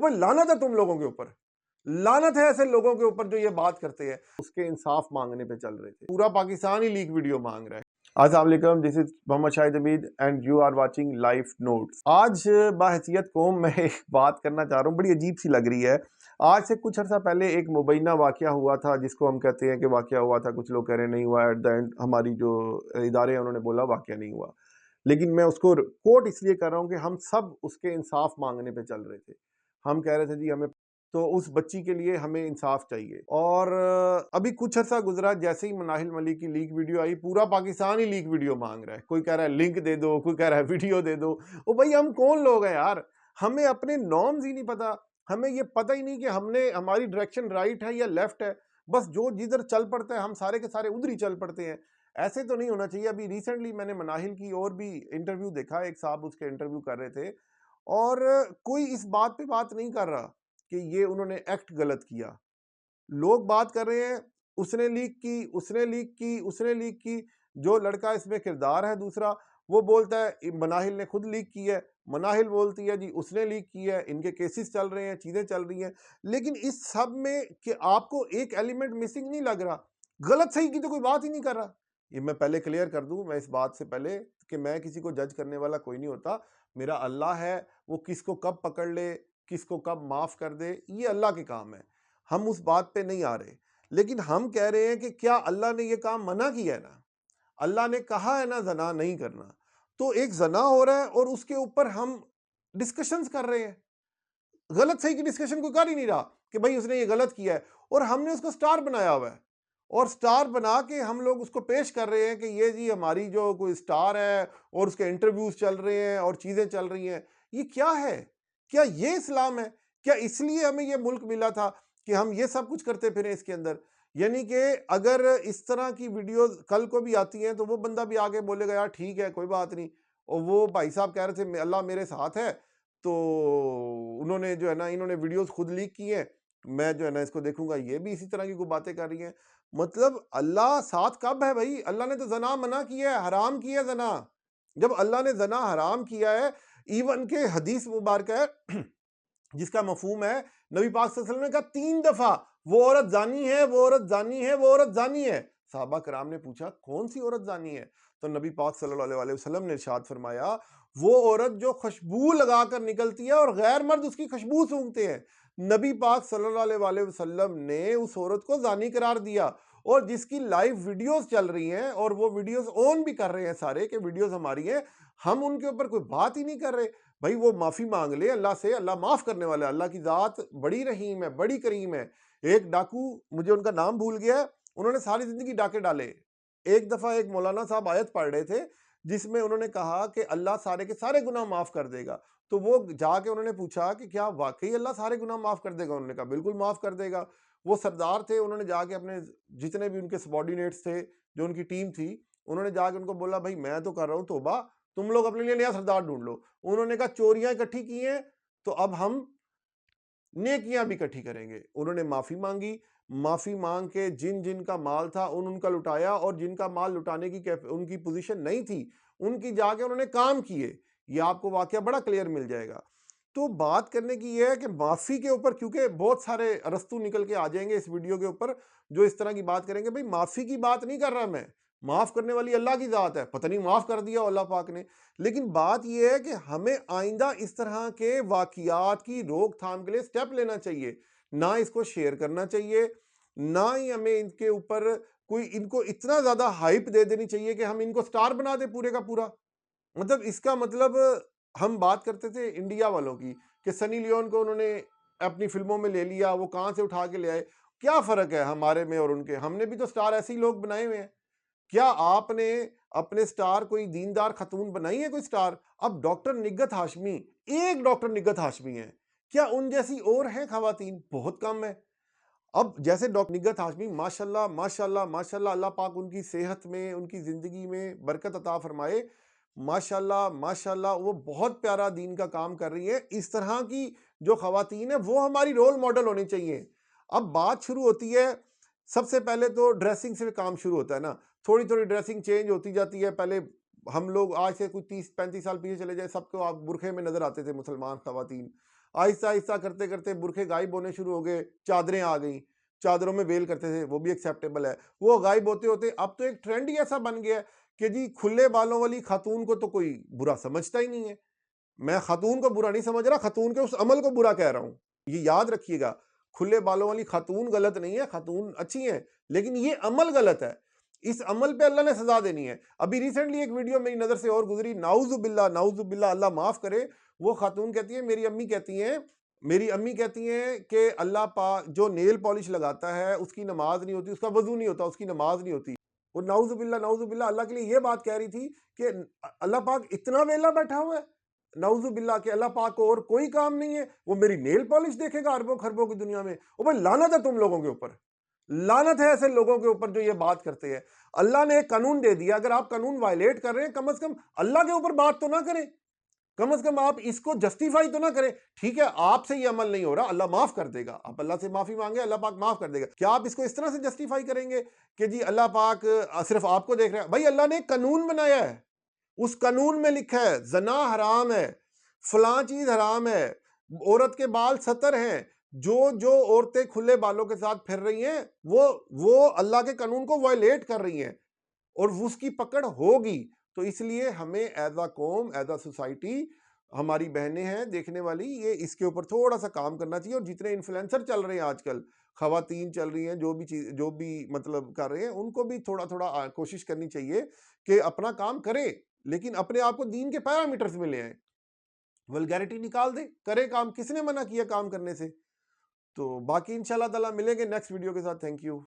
وہ لعنت ہے تم لوگوں کے اوپر، لعنت ہے ایسے لوگوں کے اوپر جو یہ بات کرتے ہیں۔ اس کے انصاف مانگنے پہ چل رہے تھے، پورا پاکستان ہی لیک ویڈیو مانگ رہا ہے۔ السلام علیکم، this is Muhammad Shahid Hameed and you are watching Life Notes. آج باحیثیت قوم میں ایک بات کرنا چاہ رہا ہوں، بڑی عجیب سی لگ رہی ہے۔ آج سے کچھ عرصہ پہلے ایک مبینہ واقعہ ہوا تھا، جس کو ہم کہتے ہیں کہ واقعہ ہوا تھا، کچھ لوگ کہہ رہے ہیں نہیں ہوا، ایٹ دا اینڈ ہماری جو ادارے ہیں انہوں نے بولا واقعہ نہیں ہوا، لیکن میں اس کو کوٹ اس لیے کر رہا ہوں کہ ہم سب اس کے انصاف مانگنے پہ چل رہے تھے۔ ہم کہہ رہے تھے جی ہمیں تو اس بچی کے لیے ہمیں انصاف چاہیے، اور ابھی کچھ عرصہ گزرا، جیسے ہی مناہل ملک کی لیک ویڈیو آئی، پورا پاکستان ہی لیک ویڈیو مانگ رہا ہے۔ کوئی کہہ رہا ہے لنک دے دو، کوئی کہہ رہا ہے ویڈیو دے دو۔ او بھائی ہم کون لوگ ہیں یار، ہمیں اپنے نارمز ہی نہیں پتا، ہمیں یہ پتہ ہی نہیں کہ ہماری ڈائریکشن رائٹ ہے یا لیفٹ ہے، بس جو جدھر چل پڑتا ہے ہم سارے کے سارے ادھر ہی چل پڑتے ہیں۔ ایسے تو نہیں ہونا چاہیے۔ ابھی ریسنٹلی میں نے مناہل کی اور بھی انٹرویو دیکھا، ایک صاحب اس کے انٹرویو کر رہے تھے، اور کوئی اس بات پہ بات نہیں کر رہا کہ یہ انہوں نے ایکٹ غلط کیا۔ لوگ بات کر رہے ہیں اس نے لیک کی، اس نے لیک کی، اس نے لیک کی۔ جو لڑکا اس میں کردار ہے دوسرا، وہ بولتا ہے مناہل نے خود لیک کی ہے، مناہل بولتی ہے جی اس نے لیک کی ہے، ان کے کیسز چل رہے ہیں، چیزیں چل رہی ہیں۔ لیکن اس سب میں کہ آپ کو ایک ایلیمنٹ مسنگ نہیں لگ رہا، غلط صحیح کی تو کوئی بات ہی نہیں کر رہا۔ یہ میں پہلے کلیئر کر دوں، میں اس بات سے پہلے کہ میں کسی کو جج کرنے والا کوئی نہیں ہوتا، میرا اللہ ہے، وہ کس کو کب پکڑ لے، کس کو کب معاف کر دے، یہ اللہ کے کام ہے، ہم اس بات پہ نہیں آ رہے۔ لیکن ہم کہہ رہے ہیں کہ کیا اللہ نے یہ کام منع کیا ہے نا، اللہ نے کہا ہے نا زنا نہیں کرنا، تو ایک زنا ہو رہا ہے اور اس کے اوپر ہم ڈسکشنز کر رہے ہیں۔ غلط صحیح کی ڈسکشن کوئی کر ہی نہیں رہا کہ بھائی اس نے یہ غلط کیا ہے، اور ہم نے اس کو سٹار بنایا ہوا ہے، اور سٹار بنا کے ہم لوگ اس کو پیش کر رہے ہیں کہ یہ جی ہماری جو کوئی سٹار ہے، اور اس کے انٹرویوز چل رہے ہیں اور چیزیں چل رہی ہیں۔ یہ کیا ہے؟ کیا یہ اسلام ہے؟ کیا اس لیے ہمیں یہ ملک ملا تھا کہ ہم یہ سب کچھ کرتے پھریں اس کے اندر؟ یعنی کہ اگر اس طرح کی ویڈیوز کل کو بھی آتی ہیں تو وہ بندہ بھی آگے بولے گا یار ٹھیک ہے کوئی بات نہیں، اور وہ بھائی صاحب کہہ رہے تھے اللہ میرے ساتھ ہے، تو انہوں نے جو ہے نا انہوں نے ویڈیوز خود لیک کی ہیں، میں جو ہے نا اس کو دیکھوں گا، یہ بھی اسی طرح کی کوئی باتیں کر رہی ہیں۔ مطلب اللہ ساتھ کب ہے بھائی؟ اللہ نے تو زنا منع کیا ہے، حرام کیا ہے زنا۔ جب اللہ نے زنا حرام کیا ہے، ایون کہ حدیث مبارکہ ہے جس کا مفہوم ہے، نبی پاک صلی اللہ علیہ وسلم نے کہا 3 دفعہ وہ عورت زانی ہے، وہ عورت زانی ہے، وہ عورت زانی ہے۔ صحابہ کرام نے پوچھا کون سی عورت زانی ہے؟ تو نبی پاک صلی اللہ علیہ وسلم نے ارشاد فرمایا وہ عورت جو خوشبو لگا کر نکلتی ہے اور غیر مرد اس کی خوشبو سونگھتے ہیں۔ نبی پاک صلی اللہ علیہ وسلم نے اس عورت کو زانی قرار دیا، اور جس کی لائیو ویڈیوز چل رہی ہیں، اور وہ ویڈیوز اون بھی کر رہے ہیں سارے کہ ویڈیوز ہماری ہیں، ہم ان کے اوپر کوئی بات ہی نہیں کر رہے۔ بھائی وہ معافی مانگ لے اللہ سے، اللہ معاف کرنے والا ہے، اللہ کی ذات بڑی رحیم ہے، بڑی کریم ہے۔ ایک ڈاکو، مجھے ان کا نام بھول گیا ہے، انہوں نے ساری زندگی ڈاکے ڈالے۔ ایک دفعہ ایک مولانا صاحب آیت پڑھ رہے تھے جس میں انہوں نے کہا کہ اللہ سارے کے سارے گناہ معاف کر دے گا، تو وہ جا کے انہوں نے پوچھا کہ کیا واقعی اللہ سارے گناہ معاف کر دے گا؟ انہوں نے کہا بالکل معاف کر دے گا۔ وہ سردار تھے، انہوں نے جا کے اپنے جتنے بھی ان کے سبارڈینیٹس تھے، جو ان کی ٹیم تھی، انہوں نے جا کے ان کو بولا بھائی میں تو کر رہا ہوں توبہ، تم لوگ اپنے لیے نیا سردار ڈھونڈ لو۔ انہوں نے کہا چوریاں اکٹھی کی ہیں تو اب ہم نیکیاں بھی اکٹھی کریں گے۔ انہوں نے معافی مانگی، معافی مانگ کے جن جن کا مال تھا ان کا لٹایا، اور جن کا مال لٹانے کی ان کی پوزیشن نہیں تھی ان کی جا کے انہوں نے کام کیے۔ یہ آپ کو واقعہ بڑا کلیئر مل جائے گا۔ تو بات کرنے کی یہ ہے کہ معافی کے اوپر، کیونکہ بہت سارے ارسطو نکل کے آ جائیں گے اس ویڈیو کے اوپر جو اس طرح کی بات کریں گے، بھائی معافی کی بات نہیں کر رہا میں، معاف کرنے والی اللہ کی ذات ہے، پتہ نہیں معاف کر دیا اللہ پاک نے۔ لیکن بات یہ ہے کہ ہمیں آئندہ اس طرح کے واقعات کی روک تھام کے لیے سٹیپ لینا چاہیے، نہ اس کو شیئر کرنا چاہیے، نہ ہی ہمیں ان کے اوپر کوئی ان کو اتنا زیادہ ہائپ دے دینی چاہیے کہ ہم ان کو سٹار بنا دیں پورے کا پورا۔ مطلب اس کا مطلب ہم بات کرتے تھے انڈیا والوں کی کہ سنی لیون کو انہوں نے اپنی فلموں میں لے لیا، وہ کہاں سے اٹھا کے لے آئے۔ کیا فرق ہے ہمارے میں اور ان کے؟ ہم نے بھی تو سٹار ایسے ہی لوگ بنائے ہوئے ہیں۔ کیا آپ نے اپنے سٹار کوئی دیندار خاتون بنائی ہے کوئی سٹار؟ اب ڈاکٹر نگہت ہاشمی، ایک ڈاکٹر نگہت ہاشمی ہے، کیا ان جیسی اور ہیں خواتین؟ بہت کم ہے۔ اب جیسے ڈاکٹر نگہت ہاشمی ماشاءاللہ ماشاءاللہ ماشاءاللہ، اللہ پاک ان کی صحت میں، ان کی زندگی میں برکت عطا فرمائے، ماشاءاللہ ماشاءاللہ، وہ بہت پیارا دین کا کام کر رہی ہے۔ اس طرح کی جو خواتین ہیں وہ ہماری رول ماڈل ہونی چاہیے۔ اب بات شروع ہوتی ہے، سب سے پہلے تو ڈریسنگ سے کام شروع ہوتا ہے نا، تھوڑی تھوڑی ڈریسنگ چینج ہوتی جاتی ہے۔ پہلے ہم لوگ آج سے کچھ 30-35 سال پیچھے چلے جائیں، سب کو آپ برقعے میں نظر آتے تھے مسلمان خواتین۔ آہستہ آہستہ کرتے کرتے برقعے غائب ہونے شروع ہو گئے, چادریں آ گئیں, چادروں میں ویل کرتے تھے, وہ بھی ایکسیپٹیبل ہے. وہ غائب ہوتے ہوتے اب تو ایک ٹرینڈ ہی ایسا بن گیا ہے کہ جی کھلے بالوں والی خاتون کو تو کوئی برا سمجھتا ہی نہیں ہے. میں خاتون کو برا نہیں سمجھ رہا, خاتون کے اس عمل کو برا کہہ رہا ہوں. یہ یاد رکھیے گا, کھلے بالوں والی خاتون غلط نہیں ہے, خاتون اچھی ہیں, لیکن یہ عمل غلط ہے. اس عمل پہ اللہ نے سزا دینی ہے. ابھی ریسنٹلی ایک ویڈیو میری نظر سے اور گزری, نعوذ باللہ, اللہ معاف کرے. وہ خاتون کہتی ہے, میری امی کہتی ہیں کہ اللہ پاک جو نیل پالش لگاتا ہے اس کی نماز نہیں ہوتی, اس کا وضو نہیں ہوتا, اس کی نماز نہیں ہوتی. وہ نعوذ باللہ اللہ کے لیے یہ بات کہہ رہی تھی کہ اللہ پاک اتنا ویلا بیٹھا ہوا ہے, نعوذ باللہ, کہ اللہ پاک کو اور کوئی کام نہیں ہے, وہ میری نیل پالش دیکھے گا اربوں خربوں کی دنیا میں. او بھائی لعنت ہے تم لوگوں کے اوپر, لعنت ہے ایسے لوگوں کے اوپر جو یہ بات کرتے ہیں. اللہ نے ایک قانون دے دیا, اگر آپ قانون وائلیٹ کر رہے ہیں کم از کم اللہ کے اوپر بات تو نہ کریں, کم از کم آپ اس کو جسٹیفائی تو نہ کریں. ٹھیک ہے آپ سے یہ عمل نہیں ہو رہا, اللہ معاف کر دے گا, آپ اللہ سے معافی مانگے, اللہ پاک معاف کر دے گا. کیا آپ اس کو اس طرح سے جسٹیفائی کریں گے کہ جی اللہ پاک صرف آپ کو دیکھ رہا ہے؟ بھائی اللہ نے ایک قانون بنایا ہے, اس قانون میں لکھا ہے زنا حرام ہے, فلاں چیز حرام ہے, عورت کے بال ستر ہیں. جو عورتیں کھلے بالوں کے ساتھ پھر رہی ہیں وہ اللہ کے قانون کو وائلیٹ کر رہی ہیں, اور اس کی پکڑ ہوگی. تو اس لیے ہمیں ایز اے قوم, ایز اے سوسائٹی, ہماری بہنیں ہیں دیکھنے والی, یہ اس کے اوپر تھوڑا سا کام کرنا چاہیے. اور جتنے انفلوئنسر چل رہے ہیں آج کل, خواتین چل رہی ہیں, جو بھی مطلب کر رہے ہیں, ان کو بھی تھوڑا کوشش کرنی چاہیے کہ اپنا کام کریں, لیکن اپنے آپ کو دین کے پیرامیٹرز میں لے آئیں. ولگیرٹی نکال دیں, کرے کام, کس نے منع کیا کام کرنے سے؟ تو باقی انشاءاللہ تعالیٰ ملیں گے نیکسٹ ویڈیو کے ساتھ. Thank you.